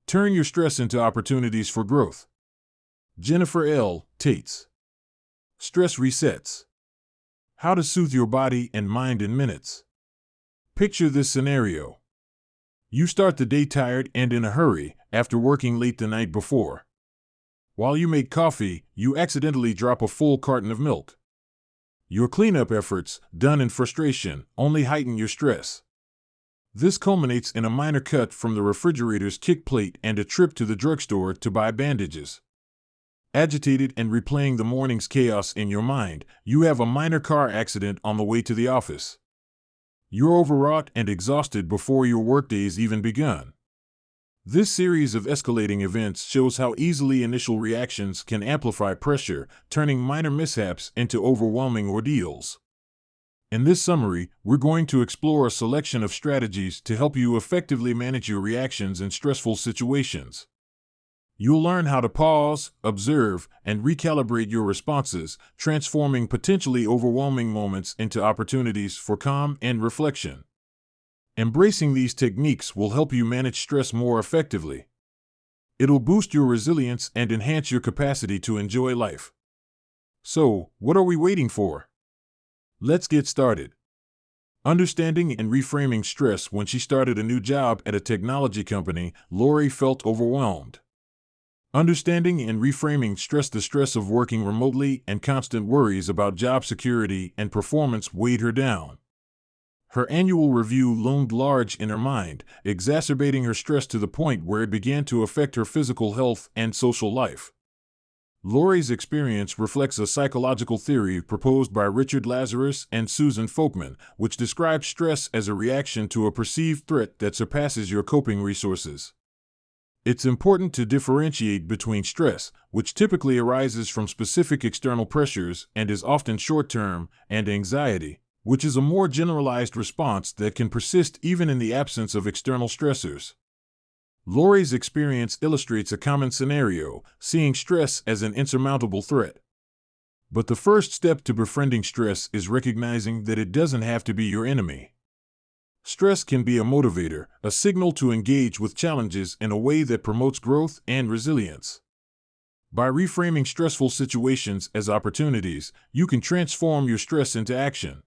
Turn your stress into opportunities for growth. Jennifer L. Tates. Stress resets. How to soothe your body and mind in minutes. Picture this scenario. You start the day tired and in a hurry after working late the night before. While you make coffee, you accidentally drop a full carton of milk. Your cleanup efforts, done in frustration, only heighten your stress. This culminates in a minor cut from the refrigerator's kick plate and a trip to the drugstore to buy bandages. Agitated and replaying the morning's chaos in your mind, you have a minor car accident on the way to the office. You're overwrought and exhausted before your workday's even begun. This series of escalating events shows how easily initial reactions can amplify pressure, turning minor mishaps into overwhelming ordeals. In this summary, we're going to explore a selection of strategies to help you effectively manage your reactions in stressful situations. You'll learn how to pause, observe, and recalibrate your responses, transforming potentially overwhelming moments into opportunities for calm and reflection. Embracing these techniques will help you manage stress more effectively. It'll boost your resilience and enhance your capacity to enjoy life. So, what are we waiting for? Let's get started. Understanding and reframing stress. When she started a new job at a technology company, Lori felt overwhelmed. Understanding and reframing stress. The stress of working remotely and constant worries about job security and performance weighed her down. Her annual review loomed large in her mind, exacerbating her stress to the point where it began to affect her physical health and social life. Lori's experience reflects a psychological theory proposed by Richard Lazarus and Susan Folkman, which describes stress as a reaction to a perceived threat that surpasses your coping resources. It's important to differentiate between stress, which typically arises from specific external pressures and is often short-term, and anxiety, which is a more generalized response that can persist even in the absence of external stressors. Lori's experience illustrates a common scenario, seeing stress as an insurmountable threat. But the first step to befriending stress is recognizing that it doesn't have to be your enemy. Stress can be a motivator, a signal to engage with challenges in a way that promotes growth and resilience. By reframing stressful situations as opportunities, you can transform your stress into action.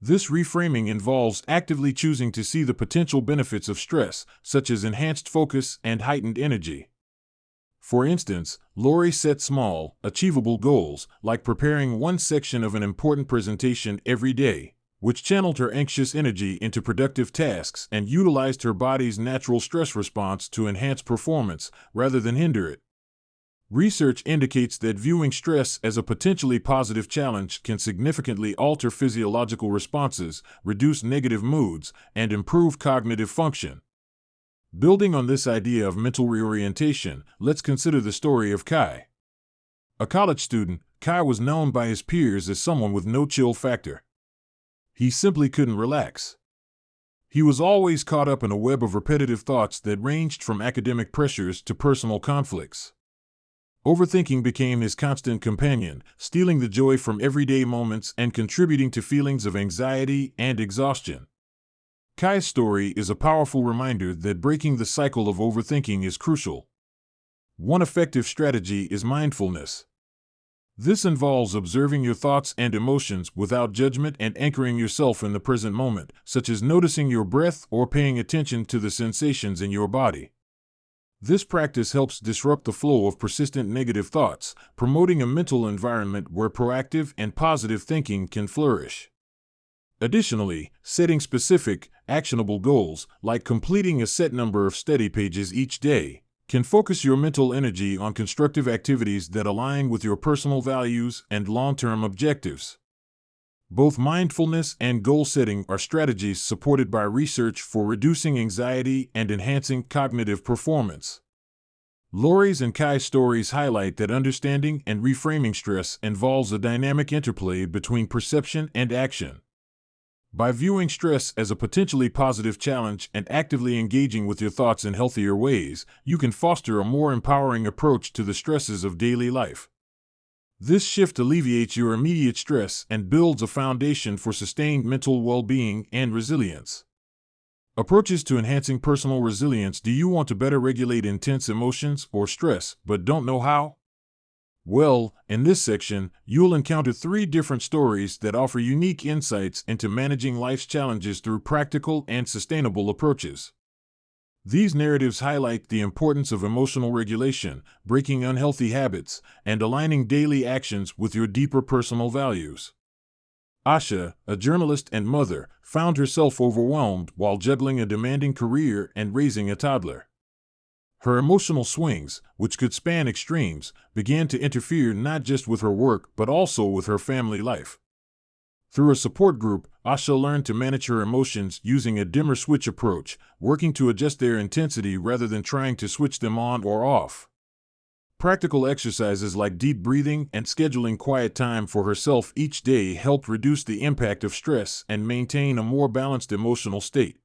This reframing involves actively choosing to see the potential benefits of stress, such as enhanced focus and heightened energy. For instance, Lori set small, achievable goals, like preparing one section of an important presentation every day, which channeled her anxious energy into productive tasks and utilized her body's natural stress response to enhance performance rather than hinder it. Research indicates that viewing stress as a potentially positive challenge can significantly alter physiological responses, reduce negative moods, and improve cognitive function. Building on this idea of mental reorientation, let's consider the story of Kai. A college student, Kai was known by his peers as someone with no chill factor. He simply couldn't relax. He was always caught up in a web of repetitive thoughts that ranged from academic pressures to personal conflicts. Overthinking became his constant companion, stealing the joy from everyday moments and contributing to feelings of anxiety and exhaustion. Kai's story is a powerful reminder that breaking the cycle of overthinking is crucial. One effective strategy is mindfulness. This involves observing your thoughts and emotions without judgment and anchoring yourself in the present moment, such as noticing your breath or paying attention to the sensations in your body. This practice helps disrupt the flow of persistent negative thoughts, promoting a mental environment where proactive and positive thinking can flourish. Additionally, setting specific, actionable goals, like completing a set number of study pages each day, can focus your mental energy on constructive activities that align with your personal values and long-term objectives. Both mindfulness and goal setting are strategies supported by research for reducing anxiety and enhancing cognitive performance. Lori's and Kai's stories highlight that understanding and reframing stress involves a dynamic interplay between perception and action. By viewing stress as a potentially positive challenge and actively engaging with your thoughts in healthier ways, you can foster a more empowering approach to the stresses of daily life. This shift alleviates your immediate stress and builds a foundation for sustained mental well-being and resilience. Approaches to enhancing personal resilience. Do you want to better regulate intense emotions or stress, but don't know how? Well, in this section, you'll encounter 3 different stories that offer unique insights into managing life's challenges through practical and sustainable approaches. These narratives highlight the importance of emotional regulation, breaking unhealthy habits, and aligning daily actions with your deeper personal values. Asha, a journalist and mother, found herself overwhelmed while juggling a demanding career and raising a toddler. Her emotional swings, which could span extremes, began to interfere not just with her work but also with her family life. Through a support group, Asha learned to manage her emotions using a dimmer switch approach, working to adjust their intensity rather than trying to switch them on or off. Practical exercises like deep breathing and scheduling quiet time for herself each day helped reduce the impact of stress and maintain a more balanced emotional state.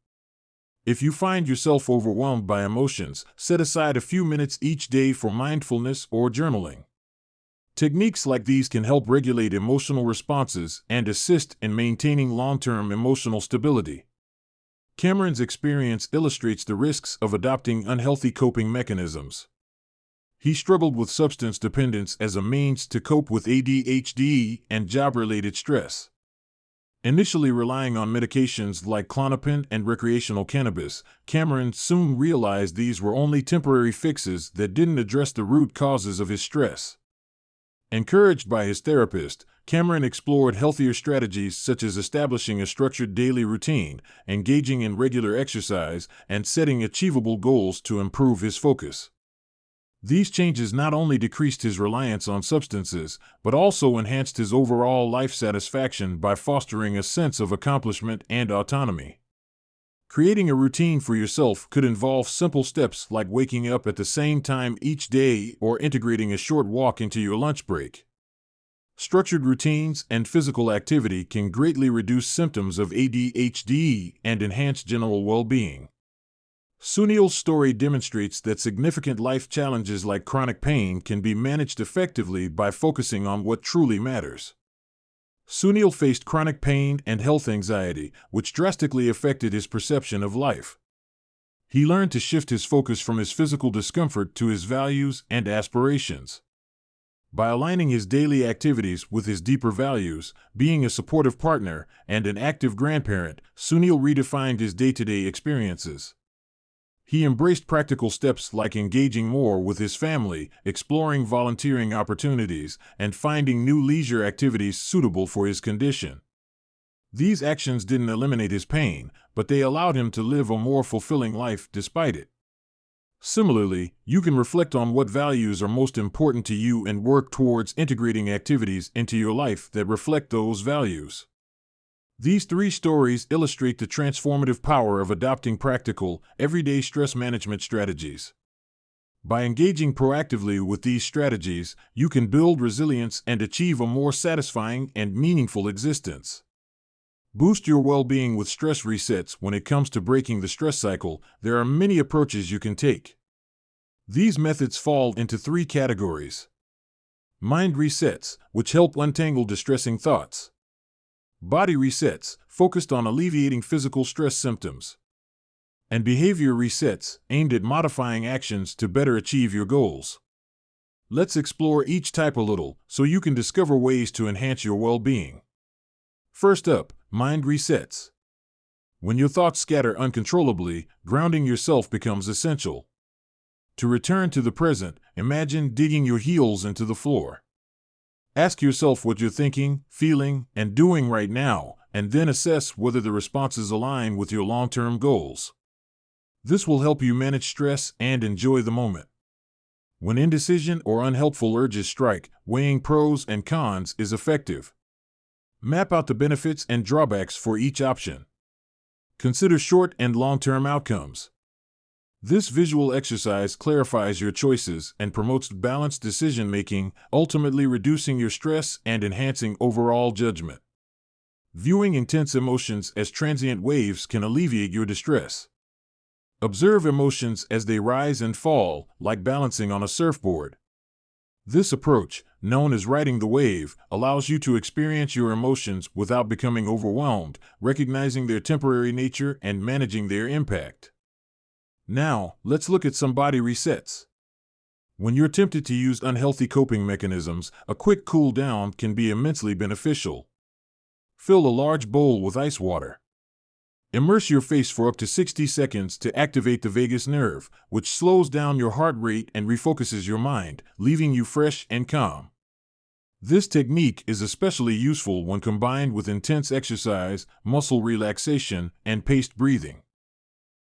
If you find yourself overwhelmed by emotions, set aside a few minutes each day for mindfulness or journaling. Techniques like these can help regulate emotional responses and assist in maintaining long-term emotional stability. Cameron's experience illustrates the risks of adopting unhealthy coping mechanisms. He struggled with substance dependence as a means to cope with ADHD and job-related stress. Initially relying on medications like Klonopin and recreational cannabis, Cameron soon realized these were only temporary fixes that didn't address the root causes of his stress. Encouraged by his therapist, Cameron explored healthier strategies such as establishing a structured daily routine, engaging in regular exercise, and setting achievable goals to improve his focus. These changes not only decreased his reliance on substances, but also enhanced his overall life satisfaction by fostering a sense of accomplishment and autonomy. Creating a routine for yourself could involve simple steps like waking up at the same time each day or integrating a short walk into your lunch break. Structured routines and physical activity can greatly reduce symptoms of ADHD and enhance general well-being. Sunil's story demonstrates that significant life challenges like chronic pain can be managed effectively by focusing on what truly matters. Sunil faced chronic pain and health anxiety, which drastically affected his perception of life. He learned to shift his focus from his physical discomfort to his values and aspirations. By aligning his daily activities with his deeper values, being a supportive partner, and an active grandparent, Sunil redefined his day-to-day experiences. He embraced practical steps like engaging more with his family, exploring volunteering opportunities, and finding new leisure activities suitable for his condition. These actions didn't eliminate his pain, but they allowed him to live a more fulfilling life despite it. Similarly, you can reflect on what values are most important to you and work towards integrating activities into your life that reflect those values. These 3 stories illustrate the transformative power of adopting practical, everyday stress management strategies. By engaging proactively with these strategies, you can build resilience and achieve a more satisfying and meaningful existence. Boost your well-being with stress resets. When it comes to breaking the stress cycle, there are many approaches you can take. These methods fall into 3 categories. Mind resets, which help untangle distressing thoughts. Body resets, focused on alleviating physical stress symptoms. And behavior resets, aimed at modifying actions to better achieve your goals. Let's explore each type a little, so you can discover ways to enhance your well-being. First up, mind resets. When your thoughts scatter uncontrollably, grounding yourself becomes essential. To return to the present, imagine digging your heels into the floor. Ask yourself what you're thinking, feeling, and doing right now, and then assess whether the responses align with your long-term goals. This will help you manage stress and enjoy the moment. When indecision or unhelpful urges strike, weighing pros and cons is effective. Map out the benefits and drawbacks for each option. Consider short and long-term outcomes. This visual exercise clarifies your choices and promotes balanced decision-making, ultimately reducing your stress and enhancing overall judgment. Viewing intense emotions as transient waves can alleviate your distress. Observe emotions as they rise and fall, like balancing on a surfboard. This approach, known as riding the wave, allows you to experience your emotions without becoming overwhelmed, recognizing their temporary nature and managing their impact. Now, let's look at some body resets. When you're tempted to use unhealthy coping mechanisms, a quick cool down can be immensely beneficial. Fill a large bowl with ice water. Immerse your face for up to 60 seconds to activate the vagus nerve, which slows down your heart rate and refocuses your mind, leaving you fresh and calm. This technique is especially useful when combined with intense exercise, muscle relaxation, and paced breathing.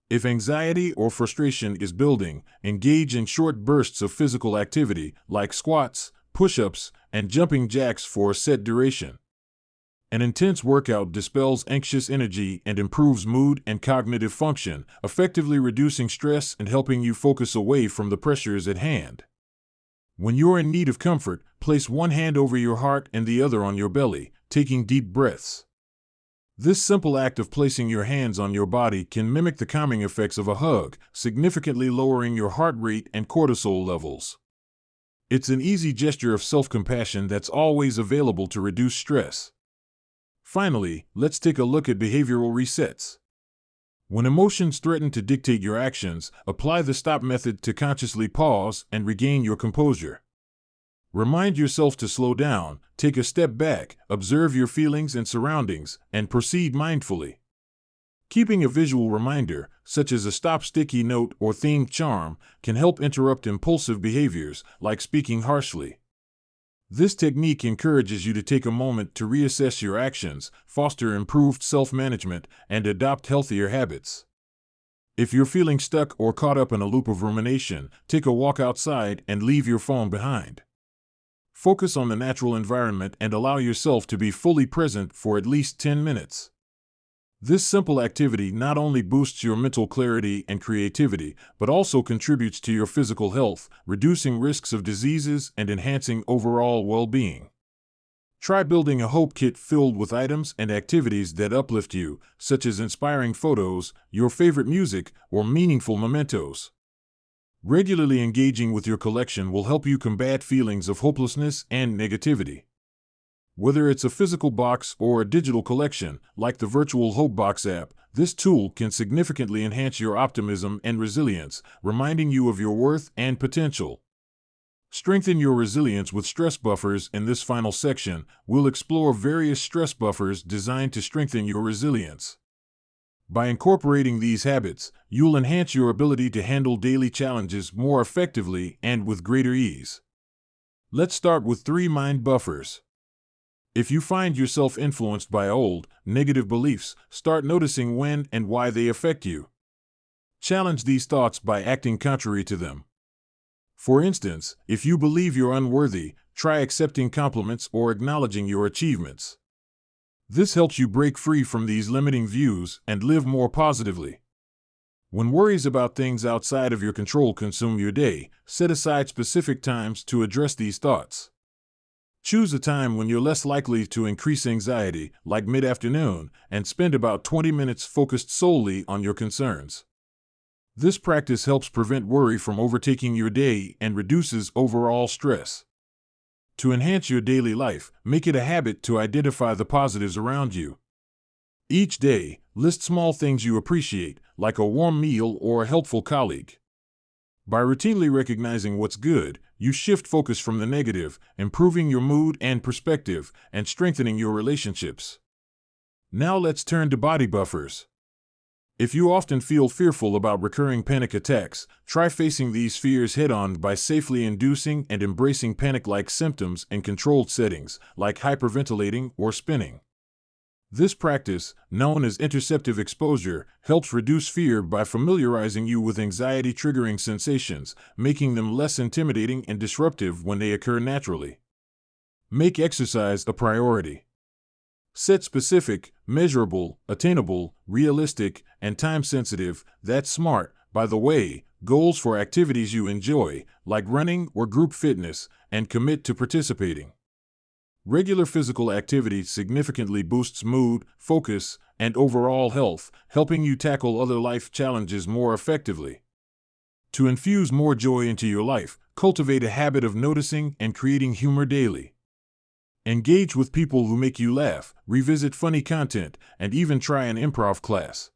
If anxiety or frustration is building, engage in short bursts of physical activity like squats, push-ups, and jumping jacks for a set duration. An intense workout dispels anxious energy and improves mood and cognitive function, effectively reducing stress and helping you focus away from the pressures at hand. When you're in need of comfort, place one hand over your heart and the other on your belly, taking deep breaths. This simple act of placing your hands on your body can mimic the calming effects of a hug, significantly lowering your heart rate and cortisol levels. It's an easy gesture of self-compassion that's always available to reduce stress. Finally, let's take a look at behavioral resets. When emotions threaten to dictate your actions, apply the stop method to consciously pause and regain your composure. Remind yourself to slow down, take a step back, observe your feelings and surroundings, and proceed mindfully. Keeping a visual reminder, such as a stop sticky note or themed charm, can help interrupt impulsive behaviors, like speaking harshly. This technique encourages you to take a moment to reassess your actions, foster improved self-management, and adopt healthier habits. If you're feeling stuck or caught up in a loop of rumination, take a walk outside and leave your phone behind. Focus on the natural environment and allow yourself to be fully present for at least 10 minutes. This simple activity not only boosts your mental clarity and creativity, but also contributes to your physical health, reducing risks of diseases and enhancing overall well-being. Try building a hope kit filled with items and activities that uplift you, such as inspiring photos, your favorite music, or meaningful mementos. Regularly engaging with your collection will help you combat feelings of hopelessness and negativity. Whether it's a physical box or a digital collection, like the virtual Hope Box app, this tool can significantly enhance your optimism and resilience, reminding you of your worth and potential. Strengthen your resilience with stress buffers. In this final section, we'll explore various stress buffers designed to strengthen your resilience. By incorporating these habits, you'll enhance your ability to handle daily challenges more effectively and with greater ease. Let's start with 3 mind buffers. If you find yourself influenced by old, negative beliefs, start noticing when and why they affect you. Challenge these thoughts by acting contrary to them. For instance, if you believe you're unworthy, try accepting compliments or acknowledging your achievements. This helps you break free from these limiting views and live more positively. When worries about things outside of your control consume your day, set aside specific times to address these thoughts. Choose a time when you're less likely to increase anxiety, like mid-afternoon, and spend about 20 minutes focused solely on your concerns. This practice helps prevent worry from overtaking your day and reduces overall stress. To enhance your daily life, make it a habit to identify the positives around you. Each day, list small things you appreciate, like a warm meal or a helpful colleague. By routinely recognizing what's good, you shift focus from the negative, improving your mood and perspective, and strengthening your relationships. Now let's turn to body buffers. If you often feel fearful about recurring panic attacks, try facing these fears head-on by safely inducing and embracing panic-like symptoms in controlled settings, like hyperventilating or spinning. This practice, known as interceptive exposure, helps reduce fear by familiarizing you with anxiety-triggering sensations, making them less intimidating and disruptive when they occur naturally. Make exercise a priority. Set specific, measurable, attainable, realistic, and time-sensitive, that's smart, by the way, goals for activities you enjoy, like running or group fitness, and commit to participating. Regular physical activity significantly boosts mood, focus, and overall health, helping you tackle other life challenges more effectively. To infuse more joy into your life, Cultivate a habit of noticing and creating humor daily. Engage with people who make you laugh, revisit funny content, and even try an improv class.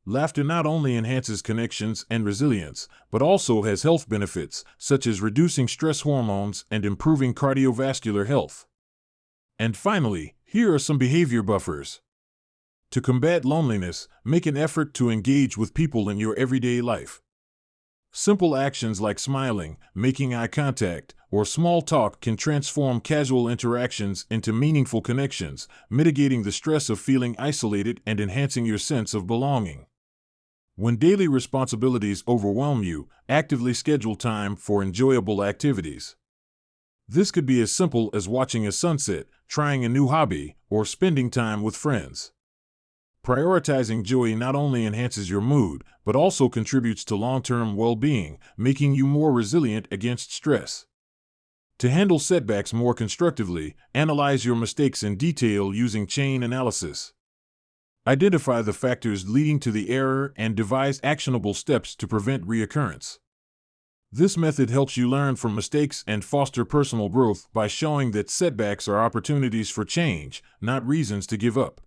Laughter not only enhances connections and resilience, but also has health benefits, such as reducing stress hormones and improving cardiovascular health. And finally, here are some behavior buffers. To combat loneliness, make an effort to engage with people in your everyday life. Simple actions like smiling, making eye contact, or small talk can transform casual interactions into meaningful connections, mitigating the stress of feeling isolated and enhancing your sense of belonging. When daily responsibilities overwhelm you, actively schedule time for enjoyable activities. This could be as simple as watching a sunset, trying a new hobby, or spending time with friends. Prioritizing joy not only enhances your mood, but also contributes to long-term well-being, making you more resilient against stress. To handle setbacks more constructively, analyze your mistakes in detail using chain analysis. Identify the factors leading to the error and devise actionable steps to prevent reoccurrence. This method helps you learn from mistakes and foster personal growth by showing that setbacks are opportunities for change, not reasons to give up.